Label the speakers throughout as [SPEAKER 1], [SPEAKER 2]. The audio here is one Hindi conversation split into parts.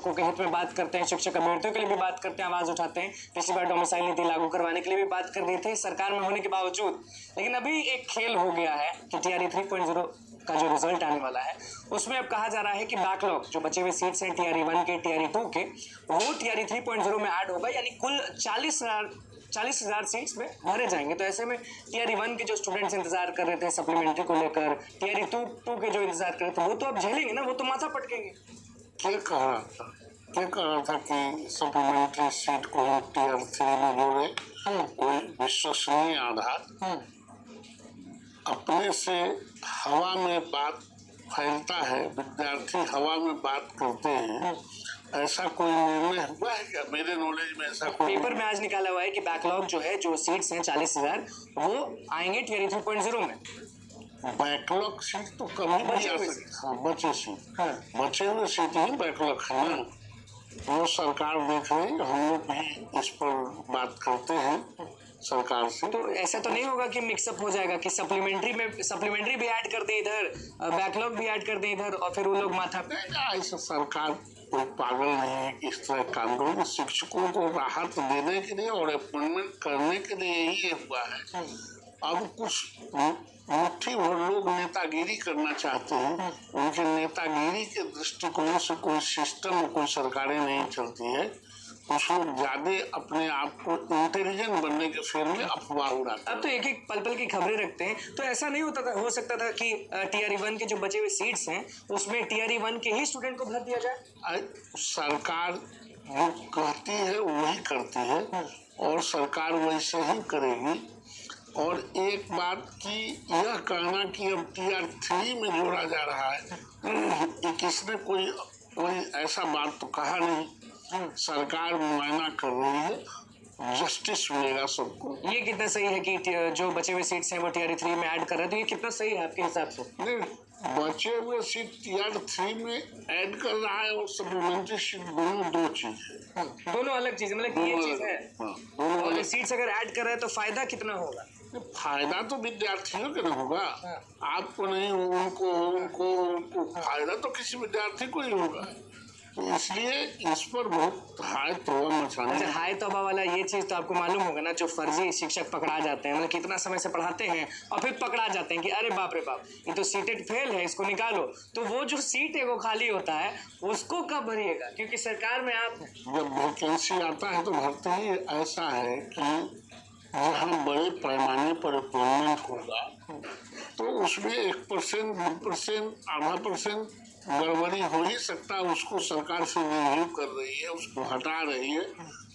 [SPEAKER 1] शिक्षकों के हित में बात करते हैं, शिक्षक अभ्यर्थियों के लिए भी बात करते हैं, आवाज उठाते हैं। पिछली बार डोमिसाइल नीति लागू करवाने के लिए भी बात कर दी थी सरकार में होने के बावजूद। लेकिन अभी एक खेल हो गया है कि टीआरई 3.0 का जो रिजल्ट आने वाला है उसमें अब कहा जा रहा है कि बैकलॉग जो बचे हुए सीट्स हैं टीआरई 1 के, टीआरई 2 के, वो टीआरई 3.0 में ऐड होगा, यानी कुल 40,000 सीट्स में भरे जाएंगे। तो ऐसे में टीआरई 1 के जो स्टूडेंट्स इंतजार कर रहे थे सप्लीमेंट्री को लेकर, टीआरई 2 के जो इंतजार कर रहे थे, वो तो अब झेलेंगे ना, वो तो माथा पटकेंगे।
[SPEAKER 2] क्या कह रहा था कि सप्लीमेंट्री सीट को हम टीआरई 3 में जोड़े, कोई विश्वसनीय आधार अपने से हवा में बात फैलता है, विद्यार्थी हवा में बात करते हैं, ऐसा कोई निर्णय हुआ है क्या? मेरे नॉलेज में ऐसा कोई
[SPEAKER 1] पेपर में आज निकाला हुआ है कि बैकलॉग जो है, जो सीट्स हैं 40,000, वो आएंगे टीआरई 3.0 में।
[SPEAKER 2] बैकलॉग सीट तो कभी भी आ सकती है, बचे सीट, बचे हुए सीट ही बैकलॉग है ना, वो सरकार देख रही है। हम लोग भी इस पर बात करते हैं सरकार से।
[SPEAKER 1] तो ऐसा तो नहीं होगा कि मिक्सअप हो जाएगा कि सप्लीमेंट्री भी ऐड कर दे इधर, बैकलॉग भी ऐड कर दे इधर, और फिर वो लोग माथा पे।
[SPEAKER 2] ऐसा सरकार कोई पागल नहीं है कि इस तरह काम करो। शिक्षकों को राहत देने के लिए और अपॉइंटमेंट करने के लिए यही हुआ है। अब कुछ मुट्ठी भर लोग नेतागिरी करना चाहते हैं, उनके नेतागिरी के दृष्टिकोण से कोई सिस्टम, कोई सरकारें नहीं चलती है। कुछ लोग ज्यादा अपने आप को इंटेलिजेंट बनने के फेर में अफवाह उड़ाते हैं।
[SPEAKER 1] अब तो एक एक पल पल की खबरें रखते हैं। तो ऐसा नहीं हो सकता था कि टीआरई 1 के जो बचे हुए सीट्स हैं उसमें टीआरई 1 के ही स्टूडेंट को भर दिया जाए?
[SPEAKER 2] सरकार जो कहती है वही करती है और सरकार वैसे ही करेगी। और एक बात की यह कहना कि अब टीआरई 3 में जोड़ा जा रहा है, किसने कोई ऐसा बात तो कहा नहीं। सरकार मुआयना कर रही है, जस्टिस मिलेगा सबको।
[SPEAKER 1] ये कितना सही है कि जो बचे हुए सीट्स हैं वो टीआरई 3 में ऐड कर रहे हैं? तो ये कितना सही है आपके हिसाब से?
[SPEAKER 2] नहीं, बचे हुए सीट टीआरई 3 में ऐड कर रहा है और सप्लीमेंट्री सीट, दोनों दो चीज है,
[SPEAKER 1] दोनों अलग चीज, मतलब ये चीज है। और सीट्स अगर ऐड कर रहे हैं तो फायदा कितना होगा?
[SPEAKER 2] फायदा तो विद्यार्थियों के ना होगा, आपको नहीं, उनको फायदा तो किसी विद्यार्थी को ही होगा। तो इसलिए इस पर बहुत हाय तौबा मचाना।
[SPEAKER 1] अच्छा, हाय तौबा वाला ये चीज तो आपको मालूम होगा ना, जो फर्जी शिक्षक पकड़ा जाते हैं, मतलब कितना समय से पढ़ाते हैं और फिर पकड़ा जाते हैं कि अरे बाप रे बाप, ये तो सीटेड फेल है, इसको निकालो। तो वो जो सीट है वो खाली होता है, उसको कब भरिएगा? क्योंकि सरकार में आप
[SPEAKER 2] जब वैकेंसी आता है तो भरते ही ऐसा है कि जहाँ बड़े पैमाने पर अपॉइंटमेंट होगा तो उसमें 1%, 2%, आधा % गड़बड़ी हो ही सकता है। उसको सरकार से रिव्यू कर रही है, उसको हटा रही है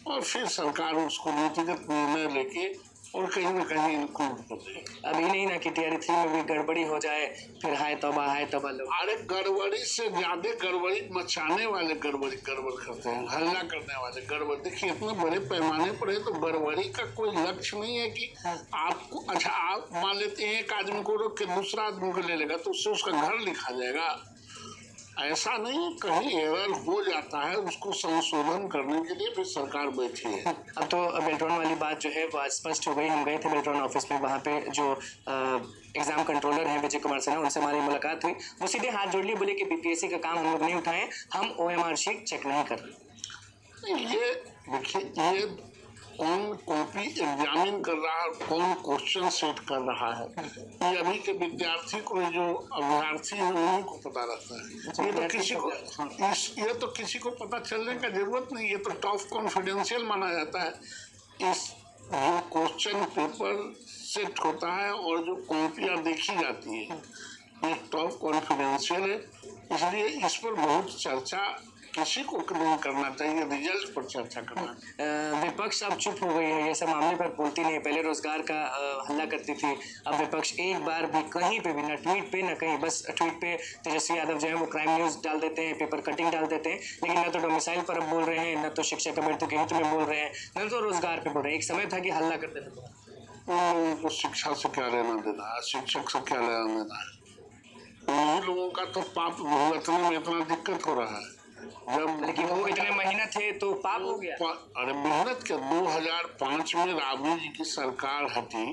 [SPEAKER 2] और फिर सरकार उसको नीतिगत निर्णय लेके और कहीं न कहीं इंक्लूड कर रही है।
[SPEAKER 1] अभी नहीं ना कि टीआरई 3 में भी गड़बड़ी हो जाए, फिर हाय तौबा लोग।
[SPEAKER 2] अरे गड़बड़ी से ज्यादा गड़बड़ी मचाने वाले गड़बड़ करते हैं, हल्ला करने वाले गड़बड़। देखिए इतने बड़े पैमाने पर है तो गड़बड़ी का कोई लक्ष्य नहीं है कि आपको, अच्छा आप मान लेते हैं एक आदमी को रोक के दूसरा आदमी को ले लेगा तो उससे उसका घर लिखा जाएगा, ऐसा नहीं। कहीं एरर हो जाता है, उसको संशोधन करने के लिए फिर सरकार बैठी है।
[SPEAKER 1] अब तो बेल्ट्रॉन वाली बात जो है वो आज स्पष्ट हो गई। हम गए थे बेल्ट्रॉन ऑफिस में, वहाँ पे जो एग्जाम कंट्रोलर हैं विजय कुमार सिन्हा, उनसे हमारी मुलाकात हुई। वो सीधे हाथ जोड़ लिए, बोले कि बीपीएससी का काम हम लोग नहीं उठाए, हम ओएमआर शीट चेक नहीं कर रहे।
[SPEAKER 2] ये देखिए, ये कौन कॉपी एग्जामिन कर रहा है, कौन क्वेश्चन सेट कर रहा है, ये अभी के विद्यार्थी को, जो अभ्यर्थी है उन्हीं को पता रहता है। ये तो किसी को पता चलने का जरूरत नहीं, ये तो टॉप कॉन्फिडेंशियल माना जाता है। इस जो क्वेश्चन पेपर सेट होता है और जो कॉपियाँ देखी जाती है ये टॉप कॉन्फिडेंशियल है, इसलिए इस पर बहुत चर्चा किसी को नहीं करना चाहिए, रिजल्ट पर चर्चा करना।
[SPEAKER 1] विपक्ष अब चुप हो गई है, ये सब मामले पर बोलती नहीं। पहले रोजगार का हल्ला करती थी, अब विपक्ष एक बार भी कहीं पे भी, ना ट्वीट पे ना कहीं, बस ट्वीट पे तेजस्वी यादव जो है वो क्राइम न्यूज डाल देते हैं, पेपर कटिंग डाल देते हैं, लेकिन न तो डोमिसाइल पर अब बोल रहे हैं, न तो शिक्षक अभ्यर्थियों के हित में बोल रहे हैं, न तो रोजगार पे बोल रहे हैं। एक समय था कि हल्ला करते थे।
[SPEAKER 2] तो शिक्षा से क्या लेना देना है, शिक्षक से क्या लेना देना है? उन्हीं लोगों का तो पाप भुगतने में इतना दिक्कत हो रहा है। जब
[SPEAKER 1] लेकिन वो इतने मेहनत थे तो पाप हो गया।
[SPEAKER 2] अरे मेहनत के 2005 में राबड़ी जी की सरकार हटी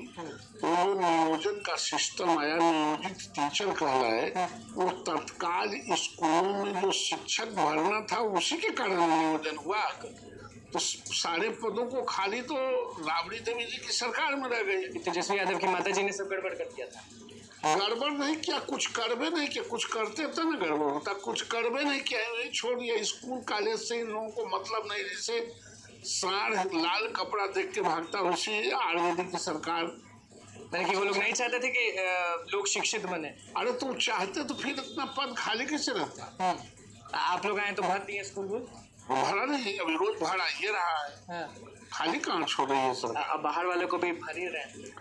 [SPEAKER 2] तो वो नियोजन का सिस्टम आया, नियोजित टीचर कहलाए, वो तत्काल स्कूलों में जो शिक्षक भरना था उसी के कारण नियोजन हुआ। तो सारे पदों को खाली तो राबड़ी देवी जी की सरकार में रह गई।
[SPEAKER 1] तेजस्वी यादव की माता जी ने सब गड़बड़ कर दिया था।
[SPEAKER 2] गड़बड़ नहीं किया, कुछ करबे नहीं किया, कुछ करते तो ना गड़बड़ होता, कुछ करबे नहीं किया, नहीं छोड़ दिया। स्कूल कॉलेज से इन लोगों को मतलब नहीं, जैसे साढ़ लाल कपड़ा देख के भागता उसी आयुर्वेदिक की सरकार।
[SPEAKER 1] यानी कि वो लोग नहीं चाहते थे कि लोग शिक्षित बने।
[SPEAKER 2] अरे तुम चाहते तो फिर इतना पद खाली कैसे रहता?
[SPEAKER 1] आप लोग आए तो भर दिए स्कूल को।
[SPEAKER 2] भरा नहीं, अभी रोज भरा ये रहा है, खाली कहाँ छोड़ रही है सरकार?
[SPEAKER 1] अब बाहर वालों को भी भर ही रहे हैं।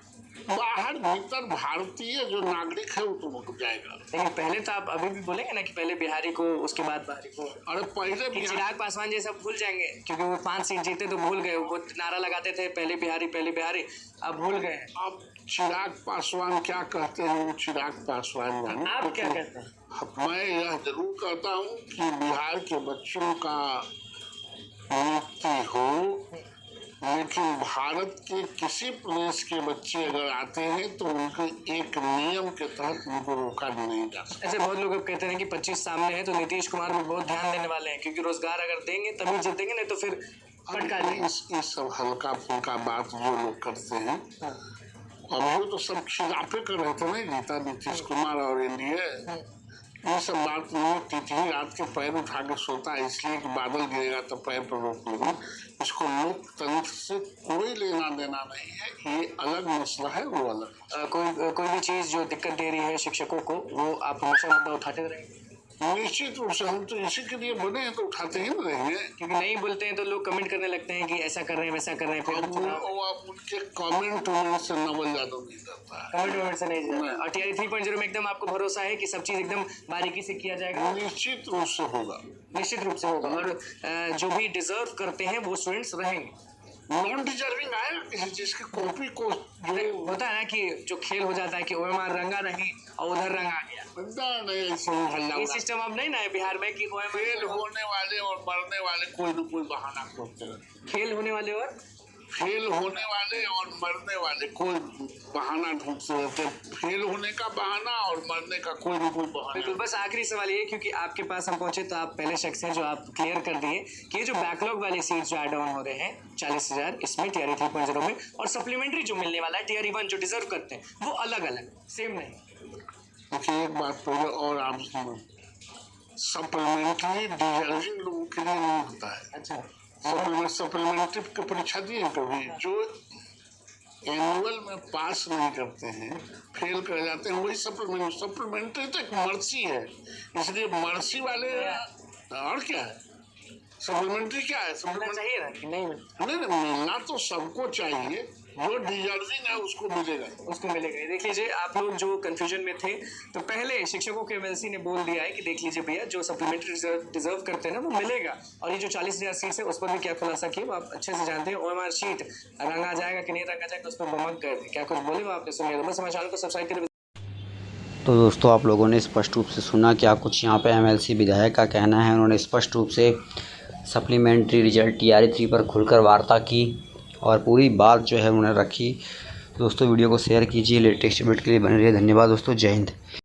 [SPEAKER 2] बाहर भीतर भारतीय जो नागरिक है वो तो रुक जाएगा।
[SPEAKER 1] लेकिन पहले तो आप अभी भी बोलेंगे ना कि पहले बिहारी को उसके बाद बाहरी को।
[SPEAKER 2] अरे पहले
[SPEAKER 1] कि चिराग पासवान जैसा भूल जाएंगे क्योंकि वो 5 सीट जीते तो भूल गए, वो नारा लगाते थे पहले बिहारी, अब भूल गए।
[SPEAKER 2] अब चिराग पासवान क्या कहते हैं, वो चिराग पासवान जाने।
[SPEAKER 1] आप क्या कहते हैं?
[SPEAKER 2] मैं यह जरूर कहता हूँ कि बिहार के बच्चों का मुक्ति हो, लेकिन भारत के किसी प्रदेश के बच्चे अगर आते हैं तो उनको एक नियम के तहत उनको रोका नहीं जा सकता।
[SPEAKER 1] ऐसे बहुत लोग अब कहते हैं कि 25 सामने है तो नीतीश कुमार भी बहुत ध्यान देने वाले हैं क्योंकि रोजगार अगर देंगे तभी जीतेंगे, नहीं तो फिर पटका लेंगे।
[SPEAKER 2] इस सब हल्का फुल्का बात जो लोग करते हैं, अभी तो सब खिलाफे कर रहे थे नहीं जीता नीतीश कुमार और एनडीए। ये सब बात नहीं, तिथि रात के पैर उठा के सोता है इसलिए कि बादल गिरेगा तो पैर पर रोक लेगा। इसको लोकतंत्र से कोई लेना देना नहीं है, ये अलग मसला है, वो अलग।
[SPEAKER 1] कोई भी चीज जो दिक्कत दे रही है शिक्षकों को वो आप हमेशा मुद्दा उठाते रहेंगे।
[SPEAKER 2] निश्चित रूप से हम तो इसी के लिए बने हैं तो उठाते ही ना रहेंगे।
[SPEAKER 1] क्योंकि नहीं बोलते हैं तो लोग कमेंट करने लगते हैं कि ऐसा कर रहे हैं वैसा कर रहे हैं, फिर
[SPEAKER 2] अब उनके कमेंट से नवल यादव नहीं करता है,
[SPEAKER 1] कमेंट से नहीं जाता। और टीआरई 3.0 में एकदम आपको भरोसा है कि सब चीज एकदम बारीकी से किया जाएगा?
[SPEAKER 2] निश्चित रूप से होगा,
[SPEAKER 1] निश्चित रूप से होगा। और जो भी डिजर्व करते हैं वो स्टूडेंट्स रहेंगे।
[SPEAKER 2] नॉन डिजर्विंग आएगा किसी चीज की कॉपी को जो
[SPEAKER 1] होता है ना कि जो खेल हो जाता है कि ओएमआर रंगा नहीं और उधर रंगा गया।
[SPEAKER 2] नहीं,
[SPEAKER 1] ये सिस्टम अब नहीं ना है बिहार में कि
[SPEAKER 2] खेल होने वाले और मरने वाले कोई न कोई बहाना खोजते रहते।
[SPEAKER 1] खेल होने वाले और
[SPEAKER 2] फेल होने वाले और मरने वाले कोई बहाना ढूंढते रहते। फेल होने का बहाना और मरने का कोई न कोई बहाना।
[SPEAKER 1] बिल्कुल। बस आखिरी सवाल ये, क्योंकि आपके पास हम पहुंचे तो आप पहले शख्स हैं जो आप क्लियर कर दिए कि ये जो बैकलॉग वाली सीट्स जो ऐड ऑन हो रहे हैं 40,000 इसमें टीआरई 3.0 में, और सप्लीमेंट्री जो मिलने वाला है टीआरई 1 जो डिजर्व करते हैं वो अलग अलग सेम नहीं।
[SPEAKER 2] देखिए एक बात पहले और आप सप्लीमेंट्री डिजर्विंग लोगों के लिए नहीं होता है।
[SPEAKER 1] अच्छा,
[SPEAKER 2] सप्लीमेंट्री की परीक्षा दी है कभी? जो एनुअल में पास नहीं करते हैं, फेल कर जाते हैं, वही सप्लीमेंट्री तो एक मर्सी है, इसलिए मर्सी वाले और क्या है? सप्लीमेंट्री क्या है?
[SPEAKER 1] चाहिए ना कि नहीं
[SPEAKER 2] मिलना तो सबको चाहिए, जो डिजर्विंग है उसको मिलेगा,
[SPEAKER 1] उसको मिलेगा। देख लीजिए आप लोग जो कंफ्यूजन में थे तो पहले शिक्षकों के एमएलसी ने बोल दिया है कि देख लीजिए भैया जो सप्लीमेंट्री डिजर्व करते हैं ना वो मिलेगा। और ये जो 40,000 सीट्स है उस पर भी क्या खुलासा किया वो आप अच्छे से जानते हैं। ओएमआर शीट रंगा जाएगा कि नहीं रंगा जाएगा उस पर बमक गए थे, क्या कुछ बोले वो आपने सुनिए। तो बस हमारे चैनल को सब्सक्राइब करें।
[SPEAKER 3] तो दोस्तों आप लोगों ने स्पष्ट रूप से सुना क्या कुछ यहाँ पे एमएलसी विधायक का कहना है। उन्होंने स्पष्ट रूप से सप्लीमेंट्री रिजल्ट टीआरई 3 पर खुलकर वार्ता की और पूरी बात जो है उन्होंने रखी। दोस्तों वीडियो को शेयर कीजिए, लेटेस्ट अपडेट के लिए बने रहिए। धन्यवाद दोस्तों, जय हिंद।